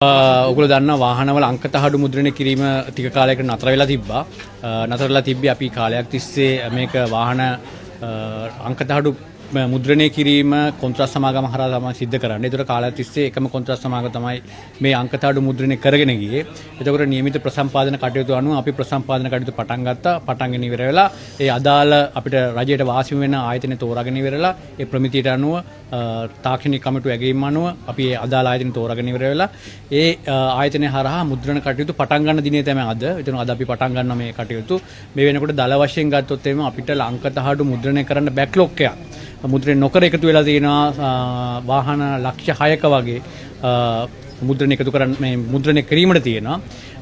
ඔගොල්ලෝ දන්නා වාහනවල අංකතහඩු මුද්‍රණය කිරීම ටික කාලයකට නතර වෙලා තිබ්බා. නතර වෙලා තිබ්බේ අපි කාලයක් තිස්සේ මේක වාහන අංකතහඩු මුද්‍රණය කිරීම කොන්ත්‍රාත් සමාගම හරහා තමයි සිද්ධ කරන්නේ. ඒතර කාලයක් තිස්සේ එකම කොන්ත්‍රාත් සමාගම තමයි මේ අංකතහඩු මුද්‍රණය කරගෙන ගියේ. ඒතකොට නියමිත ප්‍රසම්පාදන කටයුතු අනුව අපි ප්‍රසම්පාදන කටයුතු පටන් ගත්තා. පටන් ගෙන ඉවර වෙලා ඒ අදාළ අපිට රජයට වාසි වෙන ආයතන තෝරාගෙන ඉවරලා ඒ ප්‍රමිතියට අනුව තාක්ෂණික කමිටුව ඇගීම අනුව අපි ඒ අදාළ ආයතන තෝරාගෙන ඉවර වෙලා ඒ ආයතනය හරහා මුද්‍රණ කටයුතු පටන් ගන්න දිනේ තමයි අද. ඒතන අද අපි පටන් ගන්නවා මේ කටයුතු. මේ වෙනකොට දල වශයෙන් ගත්තොත් එimhe අපිට අංකතහඩු මුද්‍රණය කරන්න බැක්ලොග් එකක් මුද්‍රණය නොකර එකතු වෙලා තියෙනවා වාහන ලක්ෂ 6ක වගේ මුද්‍රණය එකතු කරන්න මේ මුද්‍රණය කිරීමට තියෙනවා.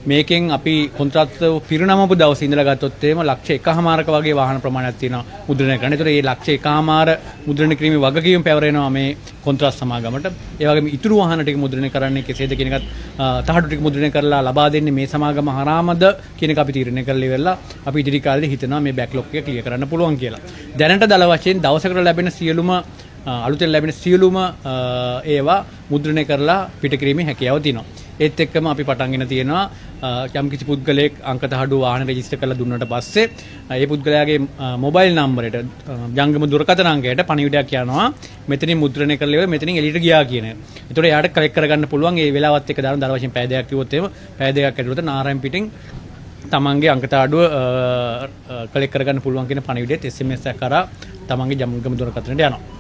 මේකෙන් අපි කොන්ත්‍රාත් පිරිනමපු දවසේ ඉඳලා ගත්තොත් එහෙම ලක්ෂ 1කමාරක වගේ වාහන ප්‍රමාණයක් තියෙනවා මුද්‍රණය කරන්න. ඒතර මේ ලක්ෂ 1කමාර මුද්‍රණය කිරීමේ වගකීම පැවරෙනවා මේ කොන්ත්‍රාත් සමාගමට. ඒ වගේම ඉතුරු වාහන ටික මුද්‍රණය කරන්නේ කෙසේද කියන එකත් තහඩු ටික මුද්‍රණය කරලා ලබා දෙන්නේ මේ සමාගම හරහාමද කියන එක අපි තීරණය කරලා ඉවරලා අපි ඉදිරි කාලේදී හිතනවා මේ බෑක්ලොග් එක ක්ලියර් කරන්න පුළුවන් කියලා. දැනට දල වශයෙන් දවසකට ලැබෙන සියලුම අලුතෙන් ලැබෙන සියලුම ඒවා මුද්‍රණය කරලා පිටකිරීමේ හැකියාව තියෙනවා. ඒත් එක්කම අපි පටන් ගෙන තියෙනවා යම්කිසි පුද්ගලයෙක් අංකතහඩු වාහන රෙජිස්ටර් කරලා දුන්නාට පස්සේ ඒ පුද්ගලයාගේ මොබයිල් නම්බරයට ජංගම දුරකථන අංකයට පණිවිඩයක් යනවා මෙතනින් මුද්‍රණය කරලා ඉවර මෙතනින් එළියට ගියා කියන එක. ඒතකොට එයාට කලෙක්ට් කරගන්න පුළුවන් ඒ වෙලාවත් එක්ක දාන දර වශයෙන් පැය දෙකක් කිව්වොත් එහෙම පැය දෙකක් ඇතුළත නාරයන් පිටින් තමන්ගේ අංකතහඩුව කලෙක්ට් කරගන්න පුළුවන් කියන පණිවිඩයත් SMS එකක් කරා තමන්ගේ ජංගම දුරකථනයට යනවා.